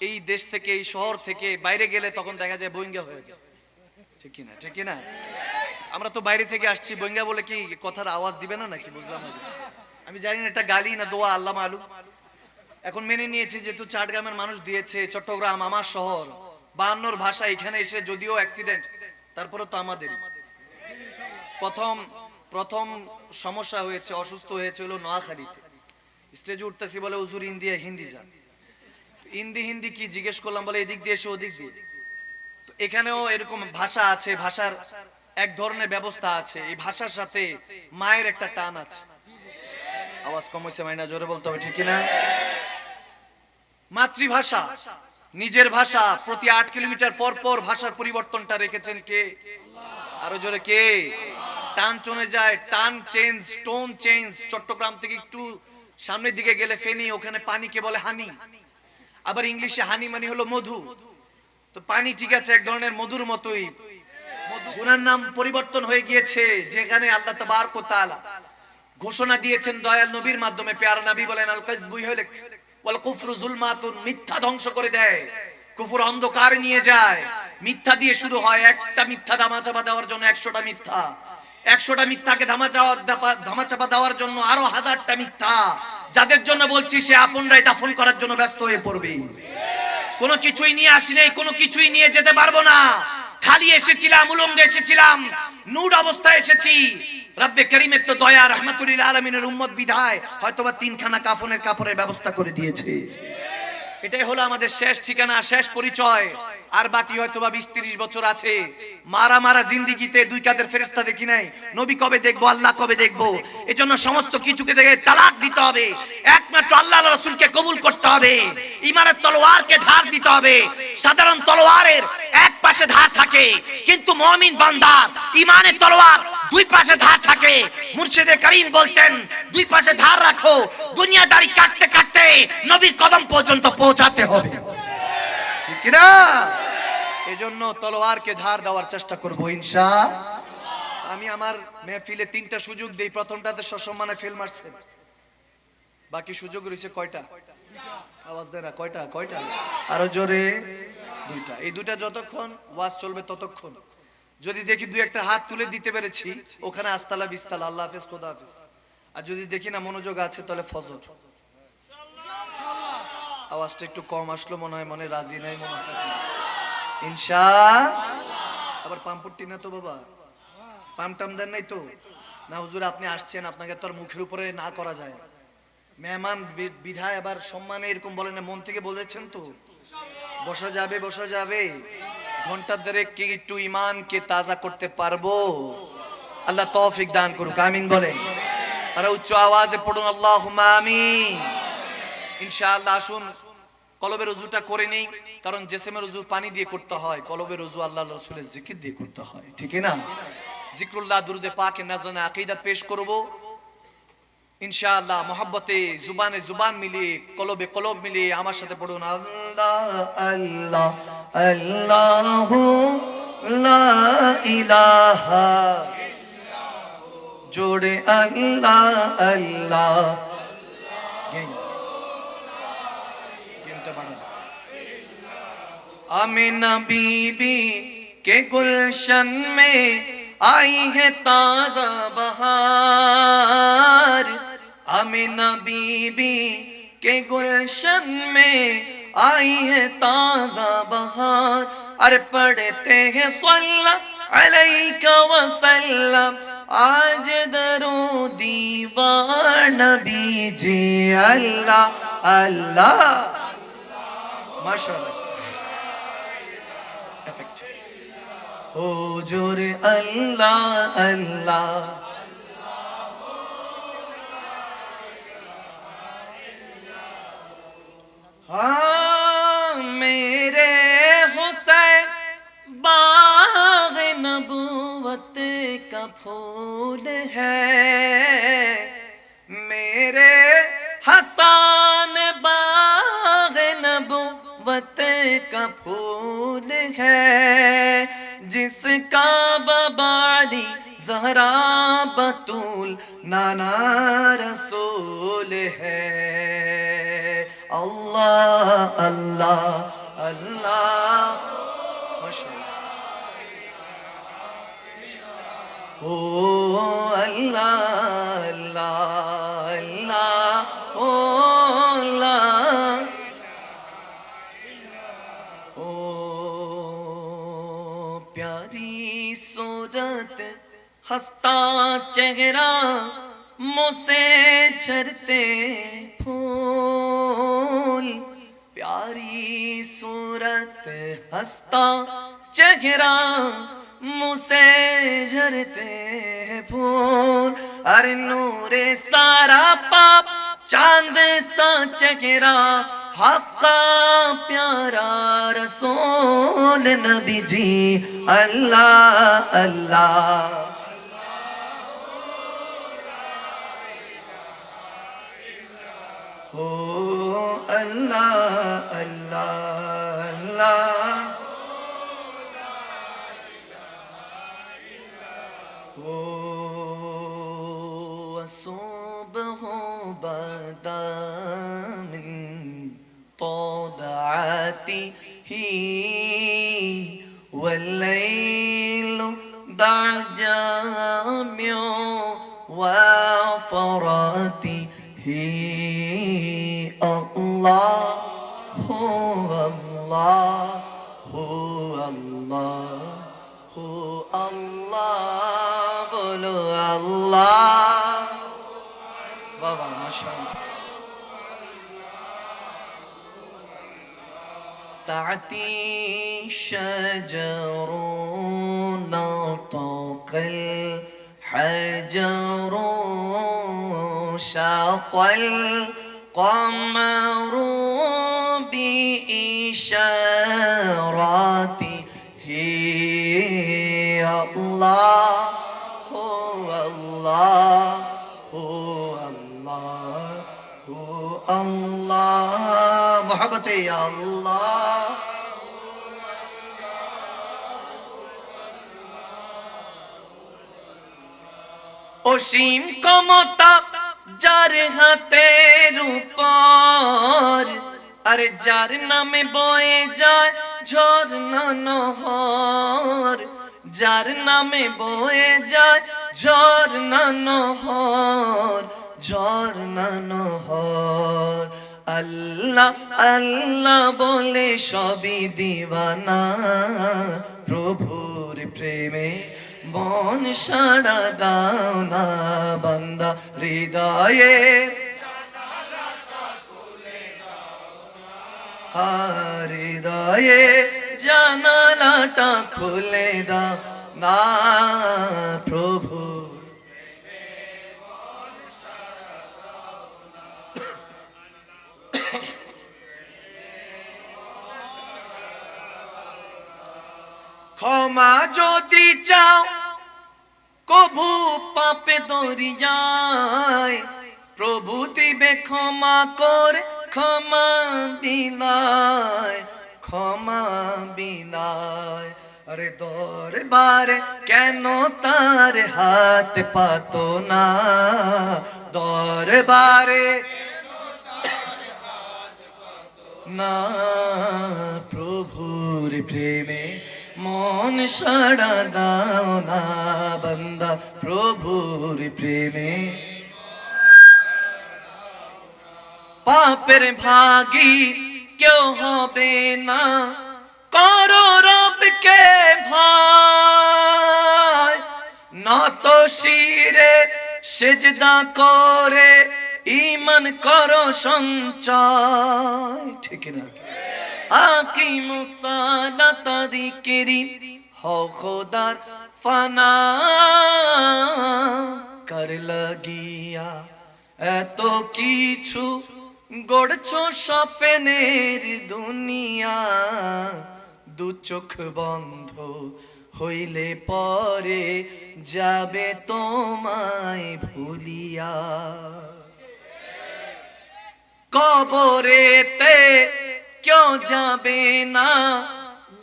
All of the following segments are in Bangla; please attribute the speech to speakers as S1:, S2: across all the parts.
S1: এই দেশ থেকে, এই শহর থেকে বাইরে গেলে তখন দেখা যায় বইঙ্গা হয়ে যায়। ঠিক কিনা, ঠিক কিনা? আমরা তো বাইরে থেকে আসছি, বইঙ্গা বলে কি কথার আওয়াজ দিবে না নাকি? বুঝলাম না কিছু। আমি জানি না এটা গালি না দোয়া, আল্লাহ মালুম। এখন মেনে নিয়েছি যেহেতু চট্টগ্রামের মানুষ দিয়েছে, চট্টগ্রাম আমার শহর, 52 ভাষা এখানে এসে যদিও অ্যাক্সিডেন্ট, তারপরে তো আমাদের প্রথম প্রথম সমস্যা হয়েছে, অসুস্থ হয়েছে হলো নোয়াখালীতে। স্টেজে উঠতেছি বলে হুজুর ইন্ডিয়া হিন্দি যান। হিন্দি হিন্দি কি জিজ্ঞেস করলাম, বলে এদিক দিয়ে এসে ওদিক দিয়ে। তো এখানেও এরকম ভাষা আছে, ভাষার এক ধরনের ব্যবস্থা আছে, এই ভাষার সাথে মায়ের একটা টান আছে। আওয়াজ কম হয়েছে, মাইনা জোরে বলতে হবে, ঠিক কিনা? মাতৃভাষা, নিজের ভাষা, প্রতি 8 কিলোমিটার পর পর ভাষার পরিবর্তনটা রেখেছেন কে? আরো জোরে কে? টান চলে যায়, টান চেঞ্জ, টোন চেঞ্জ। চট্টগ্রাম থেকে একটু সামনের দিকে গেলে ফেনী, ওখানে পানিকে বলে হানি। আবার ইংলিশে হানি মানে হলো মধু। তো পানি ঠিক আছে, এক ধরনের মধুর মতোই, ওনার নাম পরিবর্তন হয়ে গিয়েছে। যেখানে আল্লাহ তাবারক ওয়া তাআলা ঘোষণা দিয়েছেন দয়াল নবীর মাধ্যমে, প্যারা নবী বলেন আল কাযবু ইয়াহলিক ওয়াল কুফরু যুলমাতুন, মিথ্যা ধ্বংস করে দেয়, কুফর অন্ধকার নিয়ে যায়। মিথ্যা দিয়ে শুরু হয়, একটা মিথ্যা ধামাচাপা দেওয়ার জন্য 100টা মিথ্যা, 100টা মিথ্যাকে ধামাচাপা দেওয়ার জন্য আরো 1000টা মিথ্যা। যাদের জন্য বলছি সে আপনরাই দাফন করার জন্য ব্যস্ত হয়ে পড়বে। কোনো কিছুই নিয়ে আসি নাই, কোনো কিছুই নিয়ে যেতে পারবো না। খালি এসেছিলাম, উলঙ্গ এসেছিলাম, নুড অবস্থায় এসেছি। রব্বে করিমের তো দয়া, রাহমাতুল লিল আলামিনের উম্মত বিধায় হয়তোবা 3খানা কাফনের কাপড়ের ব্যবস্থা করে দিয়েছে। এটাই হলো আমাদের শেষ ঠিকানা, শেষ পরিচয়। আর বাকি হয়তোবা 20-30 বছর আছে। মারা মারা জিন্দেগিতে 2 কাঁধের ফেরেশতা দেখি নাই। নবী কবে দেখবো, আল্লাহ কবে দেখবো? এজন্য সমস্ত কিছুকে দেখে তালাক দিতে হবে। একমাত্র আল্লাহ রাসূলকে কবুল করতে হবে। ঈমানের তলোয়ারকে ধার দিতে হবে। সাধারণ তলোয়ারের এক পাশে ধার থাকে, কিন্তু মুমিন বান্দার ঈমানের তলোয়ার 2 পাশে ধার থাকে। মুর্শিদে কারীম বলতেন 2 পাশে ধার রাখো, দুনিয়াদারি কাটতে কাটতে নবীর কদম পর্যন্ত পৌঁছাতে হবে, ঠিক কি না? এজন্য তলোয়ারকে ধার দেওয়ার চেষ্টা করব ইনশাআল্লাহ। আমি আমার মেহফিলে 3টা সুযোগ দেই, প্রথমটাতে সসম্মানে ফেল মারছেন, বাকি সুযোগ রয়েছে কয়টা? আওয়াজ দেয় না, কয়টা? কয়টা? আরো জোরে। 2টা। এই 2টা যতক্ষণ ওয়াজ চলবে ততক্ষণ। যদি দেখি 2-1টা হাত তুলে দিতে পেরেছি, ওখানে আস্তালা বিস্তালা, আল্লাহ হাফেজ, খোদা হাফেজ। আর যদি দেখি না মনোযোগ আছে, তাহলে ফজর। আওয়াজটা একটু কম আসলো মনে হয়, মনে রাজি নাই মনে হয়। ইনশাআল্লাহ। আবার পাম্পটি না তো বাবা, পাম টাম দেন নাই তো? না হুজুর আপনি আসছেন, আপনাকে তো আর মুখের উপরে না করা যায়। মেহমান বিধায় আবার সম্মানে এরকম বলেন না, মন থেকে বলেছেন তো। বসা যাবে, বসা যাবে। ঘন্টার ধরে কি একটু ঈমানকে তাজা করতে পারবো? আল্লাহ তৌফিক দান করুক, আমিন বলেন। আর উচ্চ আওয়াজে পড়ুন আল্লাহুম্মা আমিন। ইনশাআল্লাহ। আসুন কলবের ওযুটা করে নেই, কারণ জিসমের ওযু পানি দিয়ে করতে হয়, কলবের ওযু আল্লাহর রাসূলের জিকির দিয়ে করতে হয়, ঠিক না? জিকরুল্লাহ, দুরুদে পাকে নাজরানে আকীদাত পেশ করব ইনশাআল্লাহ। মোহাব্বতে জুবানে জুবান মিলিয়ে, কলবে কলব মিলিয়ে আমার সাথে পড়ুন আল্লাহ আল্লাহ আল্লাহু লা ইলাহা ইল্লাল্লাহ, জোড়ে আল্লাহ আল্লাহ। आमिना बीबी के गुलशन में आई है ताजा बहार, आमिना बीबी के गुलशन में आई है ताजा बहार। अरे पढ़ते हैं सल्ला अलैका वसल्लम, आज दरूदी व नबी जी अल्लाह अल्लाह। माशाअल्लाह। हुजूर अल्लाह अल्लाह। हाँ मेरे हुसैन बाग नबूवत का फूल है, मेरे हसन बाग नबूवत का फूल है, जिसका बबाली ज़हरा बतूल नाना रसूल है। আল্লাহ আল্লাহ আল্লাহ ও আল্লাহ আল্লাহ আল্লাহ ও আল্লাহ ও प्यारी सूरत हंसता चेहरा मुँह से झरते फूल प्यारी सूरत हंसता चेहरा मुँह से झरते फूल अरे नूरे सारा पाप चांद सा चेहरा हक्का प्यारा रसूल नबी जी अल्लाह अल्लाह हो अल्लाह अल्लाह अल्लाह हो सुबह बदा मिन طاعته والليل ضجامع وفراته الله هو الله هو الله هو الله بولو الله بابا ما شاء الله ساعتي شجر نطق الحجر شاق القمر بإشاراته الله هو الله هو الله هو الله محبتي يا الله অসীম ক্ষমতা যার হাতের উপর আরে যার নামে বয়ে যায় ঝর্ণা নহর যার নামে বয়ে যায় ঝর্ণা নহর ঝর্ণা নহর আল্লাহ আল্লাহ বলে সবই দিওয়ানা প্রভুর প্রেমে মন সাড়া দাও না বান্দা হৃদয়ে হৃদয়ে জানালাটা খুলে দাও না প্রভু ক্ষমা যদি চাও কবু পাপে দরিয়ায় প্রভু দিবে ক্ষমা করে ক্ষমা বিলায় ক্ষমা বিলায় আরে দরবারে কেন তার হাত পাতো না দরবারে না প্রভুর প্রেমে মন সাড়া দাও না বান্দা প্রভুর প্রেমে পাপের ভাগী কেউ হবে না করো রবকে ভয় নত শিরে সেজদা করে ঈমান করো সঞ্চয় ঠিক না আকিমুস সালাতা যিকরি হও খোদার ফানা কর লাগিয়া এত কিছু গড়ছো স্বপ্নের দুনিয়া দু চোখ বন্ধ হইলে পরে যাবে তোমায় ভুলিয়া কবরেতে কেউ যাবে না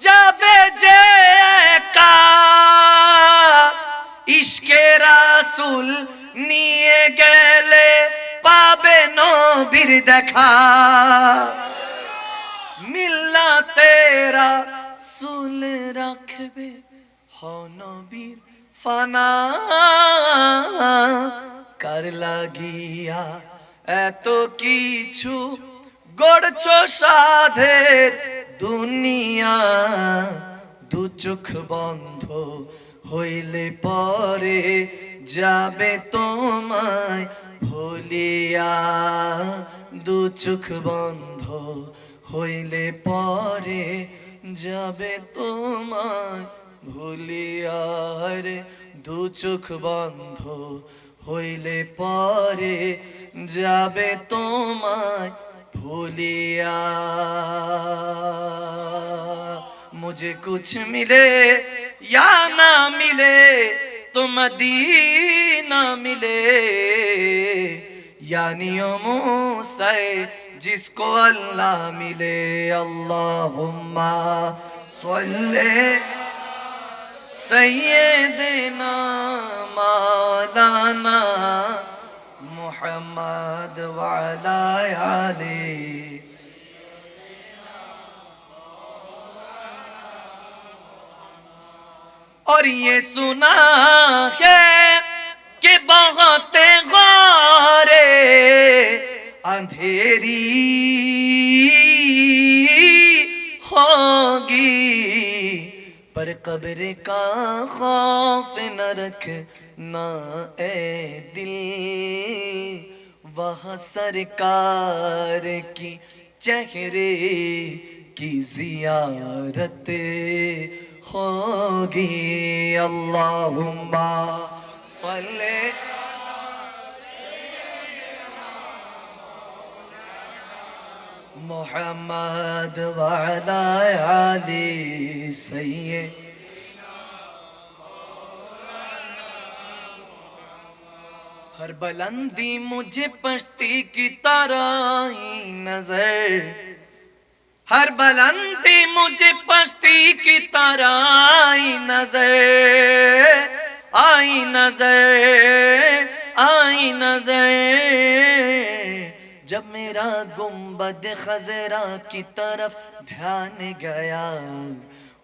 S1: যাবে যে একা ইশকে রাসূল নিয়ে গেলে পা পাবে নবীর দেখা মিল্লা তেরা সুল রাখবে হ নবীর ফানা কার লাগিয়া এত কিছু গড়ছো সাধের দুনিয়া দু চোখ বন্ধ হইলে পরে যাবে তোমায় ভুলিয়া দু চোখ বন্ধ হইলে পরে যাবে তোমায় ভুলিয়া রে দু চোখ বন্ধ হইলে পরে যাবে তোমায় भूलिया मुझे कुछ मिले या ना मिले तो मदीना मिले यानी मूसा जिसको अल्लाह मिले अल्लाहुम्मा सल्ले सय्यदना मौलाना मुहम्मद वाला आले और ये सुना है कि बहुत गौरे अंधेरी होगी पर कब्र का खौफ न रख ना ए दिल वह सरकार की चेहरे की जियारत होगी अल्लाहुम्मा सल्ले मुहम्मद वाला आली सैयद हर बुलंदी मुझे पश्ती की तरह ही नजर हर बुलंदी मुझे पश्ती की तरह आई नजर आई नजर आई नजर जब मेरा गुंबद खजरा की तरफ ध्यान गया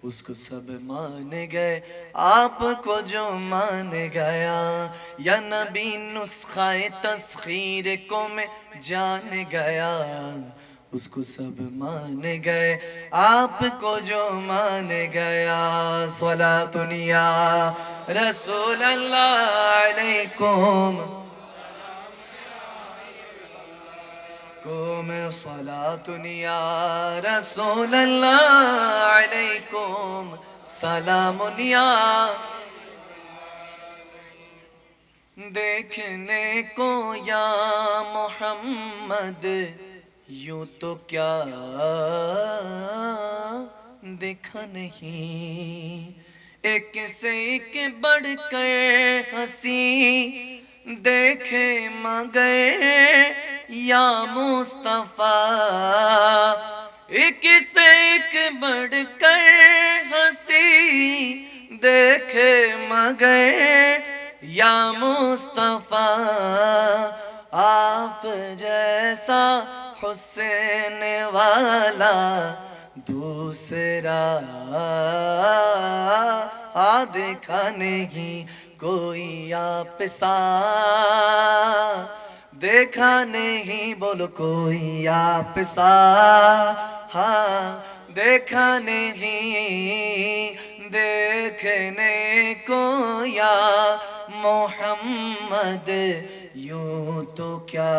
S1: उसको सब मान गए आपको जो मान गया या नबी नुस्खाए तस्खीर को मैं जान गया उसको सब मान गए आपको जो मान गया सलातुनिया रसूल अल्लाह अलैकुम कुम सलातुनिया रसूल अल्लाह अलैकुम सलामुनिया देखने को या मोहम्मद यूं तो क्या देखा नहीं एक से एक बढ़कर हंसी देखे मगर या मुस्तफा एक से एक बढ़कर हंसी देखे मगर या मुस्तफा आप जैसा हुसैन वाला दूसरा देखा नहीं कोई आप सा देखा नहीं बोलो कोई आप सा हाँ देखा नहीं देखने को या मोहम्मद यूं तो क्या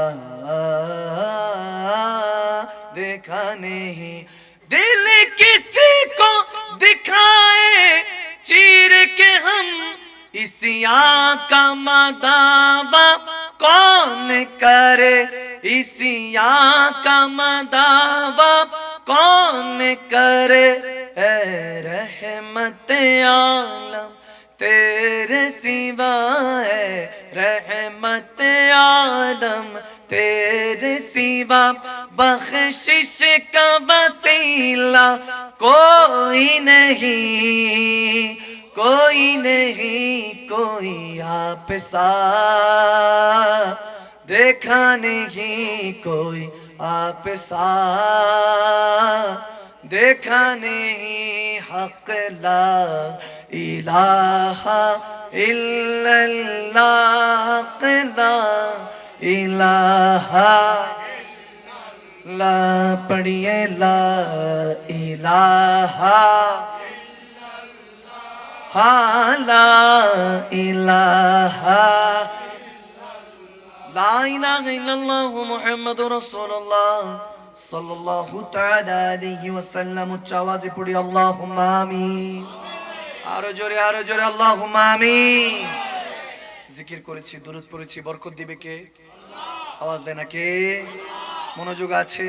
S1: देखा नहीं दिल किसी को दिखाए चीर के हम इस आका मदावा कौन करे इस आका मदावा कौन करे ऐ रहमत आलम तेरे सिवा है रहमत आलम तेरे सिवा बख्शिश का वसीला कोई नहीं कोई नहीं कोई आप सा देख देखा नहीं कोई आप सा, देखा नहीं हक ला इलाहा इल्लल्लाह, ला इलाहा, ला पढ़िए ला इलाहा, हाँ ला इलाहा, ला इलाहा इल्लल्लाह मुहम्मदुर रसूलुल्लाह सल्लल्लाहु ताआला अलैहि वसल्लम। उच्च आवाजे पढ़ी अल्लाहुम्मा आमीन। আরো জোরে আল্লাহুম্মা আমিন। জিকির করেছি, দুরূদ পড়েছি, বরকত দিবে কে? আওয়াজ দেয় না কে? মনোযোগ আছে?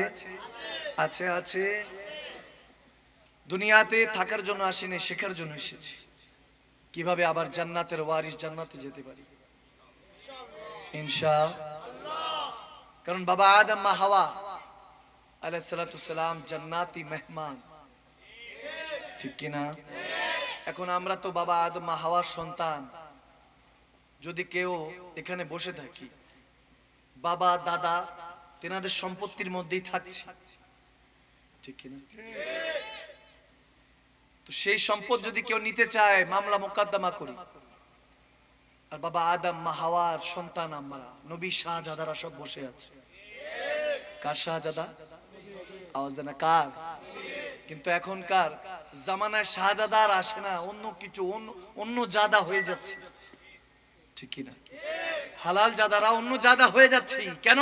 S1: আছে আছে। দুনিয়াতে থাকার জন্য আসিনি, শেখার জন্য এসেছি কিভাবে আবার জান্নাতের ওয়ারিস, জান্নাতে যেতে পারি ইনশাআল্লাহ। কারণ বাবা আদম মা হাওয়া আলাইহিস সালাতু সালাম জান্নাতি মেহমান, ঠিক কি না? এখন আমরা তো বাবা আদম মা হাওয়ার সন্তান। যদি কেউ এখানে বসে থাকি, বাবা দাদা তেনাদের সম্পত্তির মধ্যেই থাকছে, ঠিক কি না? তো সেই সম্পদ যদি কেউ নিতে চায়, মামলা মোকদ্দমা করি। আর বাবা আদম মা হাওয়ার সন্তান আমরা, নবী শাহজাদারা সব বসে আছে। কার শাহজাদা? আওয়াজ দেন না কার? কিন্তু এখনকার জামানায় শাহজাদার আসে না, অন্য কিছু অন্য জাদা হয়ে যাচ্ছে, ঠিক কি না? হালাল জাদারা অন্য জাদা হয়ে যাচ্ছে। কেন?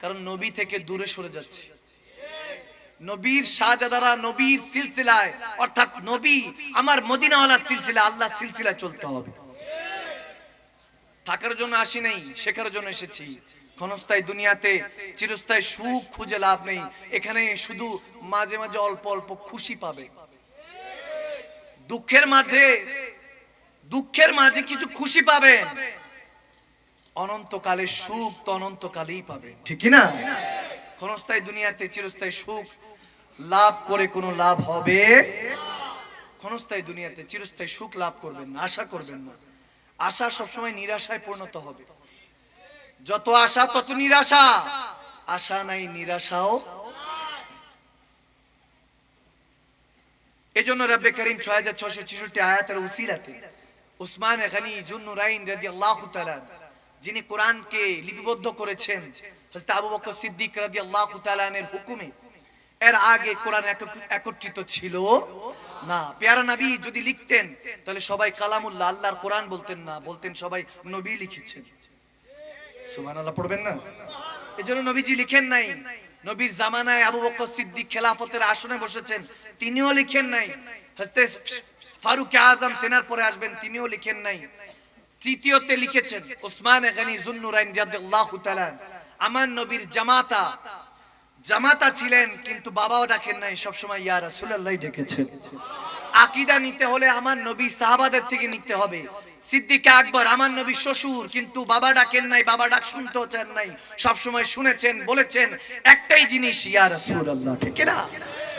S1: কারণ নবী থেকে দূরে সরে যাচ্ছে। নবীর শাহজাদারা নবীর সিলসিলায়, অর্থাৎ নবী আমার মদিনাওয়ালার সিলসিলা, আল্লাহর সিলসিলায় চলতে হবে। থাকার জন্য আসি নাই, শেখার জন্য এসেছি। ক্ষণস্থায়ী দুনিয়াতে চিরস্থায়ী সুখ খুঁজে লাভ নেই। এখানে শুধু মাঝে মাঝে অল্প অল্প খুশি পাবে। দুঃখের মাঝে কিছু খুশি পাবেন, অনন্তকালের সুখ তো অনন্তকালেই পাবেন, ঠিক না? ক্ষণস্থায়ী দুনিয়াতে চিরস্থায়ী সুখ লাভ করে কোনো লাভ হবে? ক্ষণস্থায়ী দুনিয়াতে চিরস্থায়ী সুখ লাভ করবেন না, আশা করবেন না। আশা সবসময় নিরাশায় পরিণত হবে। যত আশা তত নিরাশা, আশা নাই নিরাশাও। এজন্য রব্বে করিম 6666 আয়াতের উসিলাতে উসমান গনি যুন্নুরাইন রাদিয়াল্লাহু তাআলা, যিনি কোরআনকে লিপিবদ্ধ করেছেন হযরত আবু বকর সিদ্দিক রাদিয়াল্লাহু তাআলা এর হুকুমে, এর আগে কোরআন একত্রিত ছিল না। প্যারা নবী যদি লিখতেন তাহলে সবাই কালামুল্লাহ, আল্লাহর কোরআন বলতেন না, বলতেন সবাই নবী লিখেছেন। সুবহানাল্লাহ পড়বেন না? এজন্য নবীজি লিখেন নাই। নবীর জামানায় আবু বকর সিদ্দিক খেলাফতের আসনে বসেছেন, তিনিও লিখেন নাই। হযরত ফারুক আযম তেনার পরে আসবেন, তিনিও লিখেন নাই। তৃতীয়তে লিখেছেন উসমান গনি যুন্নুরাইন রাদিয়াল্লাহু তাআলা। আমার নবীর জামাতা ছিলেন, কিন্তু বাবাও ডাকেন নাই, সব সময় ইয়া রাসূলুল্লাহ ডেকেছেন। আকীদা নিতে হলে আমার নবী সাহাবাদের থেকে নিতে হবে। সিদ্দিক আকবর আমার নবী শ্বশুর, কিন্তু বাবা ডাকেন নাই, বাবা ডাক শুনতেও চান নাই, সব সময় শুনেছেন, বলেছেন একটাই জিনিস, ইয়া রাসূলুল্লাহ, ঠিক না?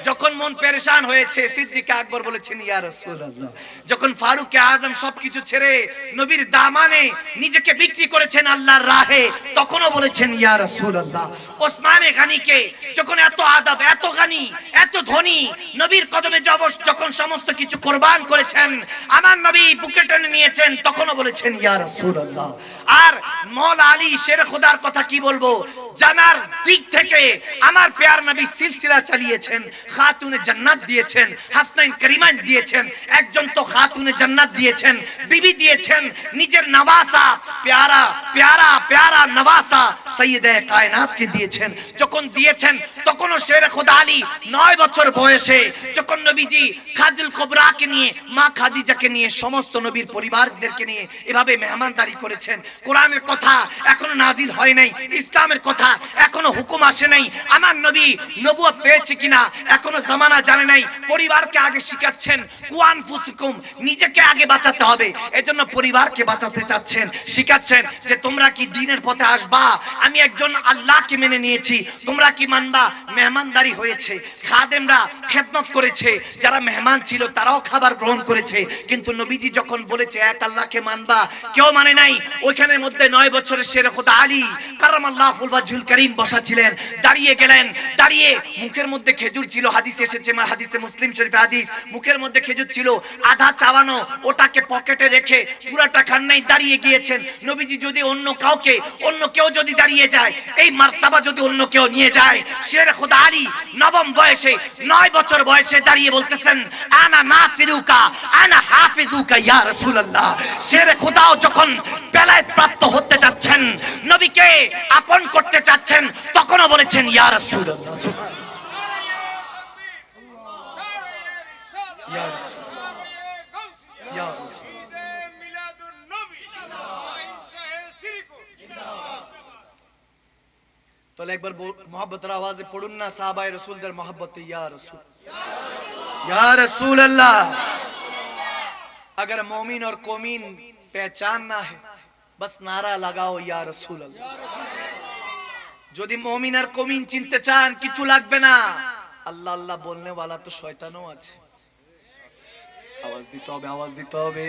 S1: যখন মন পেরেশান হয়েছে সিদ্দিক আকবর বলেছেন ইয়া রাসূলুল্লাহ। যখন ফারুক আযম সবকিছু ছেড়ে নবীর দামানে নিজেকে বিক্রি করেছেন আল্লাহর রাহে, তখনও বলেছেন ইয়া রাসূলুল্লাহ। ওসমান গনিকে যখন এত আদব, এত গনি, এত ধনী, নবীর কদমে যখন সমস্ত কিছু কুরবান করেছেন, আমার নবী বুকে টেনে নিয়েছেন, তখনও বলেছেন ইয়া রাসূলুল্লাহ। আর মওলা আলী শের খোদার কথা কি বলবো, জানার দিক থেকে আমার প্যার নবী সিলসিলা চালিয়েছেন, খাতুনে জান্নাত দিয়েছেন, হাসনাইন করিমাইন দিয়েছেন, একজন তো খাতুনে জান্নাত দিয়েছেন, বিবি দিয়েছেন, নিজের নওয়াসা প্যারা প্যারা প্যারা নওয়াসা সৈয়দে কায়নাতকে দিয়েছেন। যখন দিয়েছেন তখনও শের খোদা আলী 9 বছর বয়সে, যখন নবীজি খাদিল কুবরাকে নিয়ে, মা খাদিজাকে নিয়ে, সমস্ত নবীর পরিবারদেরকে নিয়ে এভাবে মেহমানদারি করেছেন। কোরআনের কথা এখনো নাজিল হয় নাই, ইসলামের কথা এখনো হুকুম আসে নাই। আমার নবী নবুয়ত পেয়েছে কিনা এখনো জামানা জানে নাই, পরিবারকে আগে শিখাচ্ছেন কুয়ানফুসুকুম, নিজেকে আগে বাঁচাতে হবে, এজন্য পরিবারকে বাঁচাতে চাচ্ছেন, শিখাচ্ছেন যে তোমরা কি দ্বীনের পথে আসবা, আমি একজন আল্লাহকে মেনে নিয়েছি, তোমরা কি মানবা। মেহমানদারি হয়েছে, খাদেমরা খেদমত করেছে, যারা মেহমান ছিল তারাও খাবার গ্রহণ করেছে, কিন্তু নবীজি যখন বলেছে এক আল্লাহকে মানবা, কেউ মানে নাই। ওইখানের মধ্যে 9 বছরের শের খোদা আলী কারামাল্লাহু ওয়াজহুল কারীম বসা ছিলেন, দাঁড়িয়ে গেলেন, দাঁড়িয়ে মুখের মধ্যে খেজুর ছিল, হাদিসে এসেছে, হাদিসে মুসলিম শরীফে হাদিস, মুখের মধ্যে খেজুর ছিল, আধা চাবানো, ওটাকে পকেটে রেখে পুরাটা খান নাই, দাঁড়িয়ে গিয়েছেন। নবীজি যদি অন্য কেউ যদি দাঁড়িয়ে যায়, এই মার্তাবা যদি অন্য কেউ নিয়ে যায়, শের খোদা আলী নবম বয়সে 9 বছর বয়সে দাঁড়িয়ে বলতেছেন আনা নাসিরুকা আনা হাফিজুকা ইয়া রাসূলুল্লাহ। শের খোদাও যখন বেলায়েত প্রাপ্ত হতে যাচ্ছেন, নবীকে আপন করতে চাচ্ছেন, তখনও বলেছেন ইয়া রাসূলুল্লাহ। তাহলে একবার মোহাব্বতের আওয়াজে পড়ুন না সাহাবায়ে রাসূলদের মোহাব্বতে ইয়া রাসূল, या रसूल अल्लाह। अगर मोमिन और कोमीन पहचानना है, बस नारा लगाओ या रसूल अल्लाह। যদি मोमिन और कोमीन চিনতে চান, কিছু লাগবে না, আল্লাহ আল্লাহ বলনে वाला তো শয়তানও আছে। আওয়াজ দিতে হবে, আওয়াজ দিতে হবে।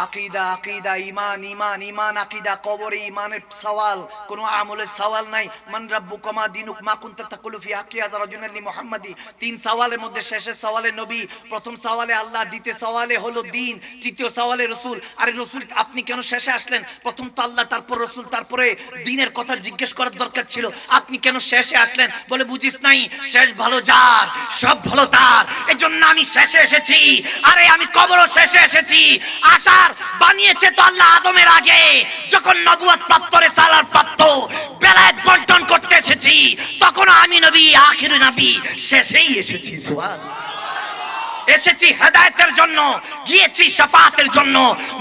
S1: আকিদা আকিদা, ঈমান ঈমান ঈমান, আকিদা কবরে ঈমানের সওয়াল, কোন আমলের সওয়াল নাই। মান রাব্বুকা মা দিনুক মা কুনতা তাকুলু ফি হাক্কি হাযা রাজুলান লি মুহাম্মাদি। 3 সওয়ালের মধ্যে শেষের সওয়ালে নবী, প্রথম সওয়ালে আল্লাহ, দ্বিতীয় সওয়ালে হলো দ্বীন, তৃতীয় সওয়ালে রাসূল। আরে রাসূল আপনি কেন শেষে আসলেন? প্রথম তো আল্লাহ, তারপর রাসূল, তারপরে দ্বীনের কথা জিজ্ঞেস করার দরকার ছিল, আপনি কেন শেষে আসলেন? বলে বুঝিস নাই, শেষ ভালো যার সব ভালো তার, এজন্য আমি শেষে এসেছি। আরে আমি কবরও শেষে এসেছি। আশার বানিয়েছে তো আল্লাহ আদমের আগে, যখন নবুয়ত প্রাপ্ত রিসালাত প্রাপ্ত বেলায়েত বন্টন করতে এসেছি, তখন আমি নবী আখির নবী শেষেই এসেছি। সুবহানাল্লাহ। এসেছি হেদায়েতের জন্য, গিয়েছি শাফাআতের জন্য।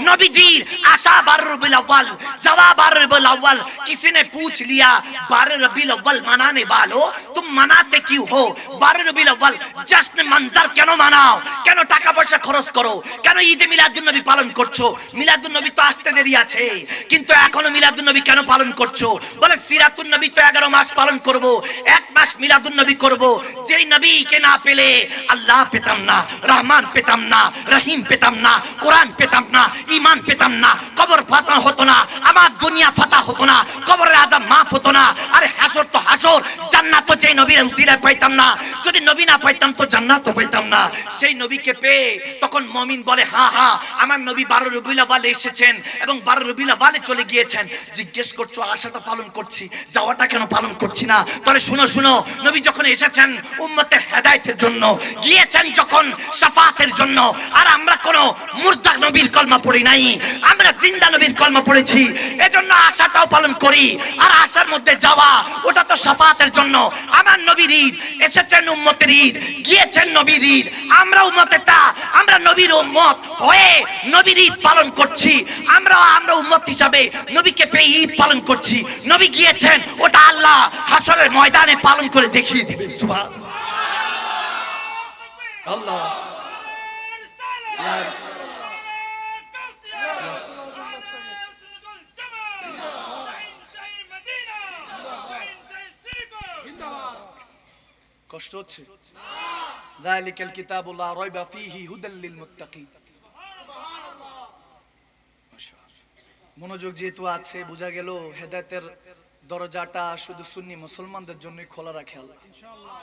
S1: নবীজির আশা 12 রবিউল আউয়াল, জवाब 12 রবিউল আউয়াল। किसी ने पूछ लिया 12 রবিউল আউয়াল मनाने वालों तुम मनाते क्यों हो? 12 রবিউল আউয়াল জশ্ন মঞ্জর কেন মানাও? কেন টাকা পয়সা খরচ করো? কেন ঈদে মিলাদুন নবী পালন করছো? মিলাদুন নবী তো আসতে দেরি আছে, কিন্তু এখনো মিলাদুন নবী কেন পালন করছো? বলে সিরাতুন নবী তো 11 মাস পালন করব, 1 মাস মিলাদুন নবী করব। যেই নবীকে না পেলে আল্লাহ পেতাম না, রহমান পেতাম না, রহিম পেতাম না, কোরআন পেতাম না, ঈমান পেতাম না, কবর ফাতা হতো না, আমার দুনিয়া ফাতা হতো না, কবরের আযাব মাফ হতো না। আরে হাসর তো হাসর, জান্নাত তো যেই নবীর উসিলায় পাইতাম না, যদি নবী না পাইতাম তো জান্নাত তো পাইতাম না। সেই নবীকে পেয়ে তখন মুমিন বলে হ্যাঁ হ্যাঁ আমার নবী 12 রবিউল আউয়ালে এসেছেন এবং 12 রবিউল আউয়ালে চলে গিয়েছেন। জিজ্ঞেস করছো আশাটা পালন করছি, যাওয়াটা কেন পালন করছি না? তাহলে শুনো শুনো, নবী যখন এসেছেন উম্মতের হেদায়েতের জন্য, গিয়েছেন যখন শাফাআতের জন্য, আর আমরা কোন মুর্দা নবীর কলমা পড়ি নাই, আমরা জিন্দা নবীর কলমা পড়েছি, এজন্য আশাটাও পালন করি। আর আশার মধ্যে যাওয়া, ওটা তো শাফাআতের জন্য। আমার নবীর ঈদ, এসেছেন উম্মতের ঈদ, গিয়েছেন নবীর ঈদ, আমরা উম্মতেরটা, আমরা নবীর উম্মত হয়ে নবীর ঈদ পালন করছি। আমরা উম্মত হিসাবে নবীকে পেয়ে ঈদ পালন করছি। নবী গিয়েছেন, ওটা আল্লাহ হাসরের ময়দানে পালন করে দেখিয়ে দিবেন। সুবহানাল্লাহ। আল্লাহ কষ্ট হচ্ছে? যালিকাল কিতাবু লা রাইবা ফীহি হুদাল লিল মুত্তাকিন। মনোযোগ যেহেতু আছে, বোঝা গেল হেদায়েতের দরজাটা শুধু সুন্নি মুসলমানদের জন্যই খোলা রাখে আল্লাহ।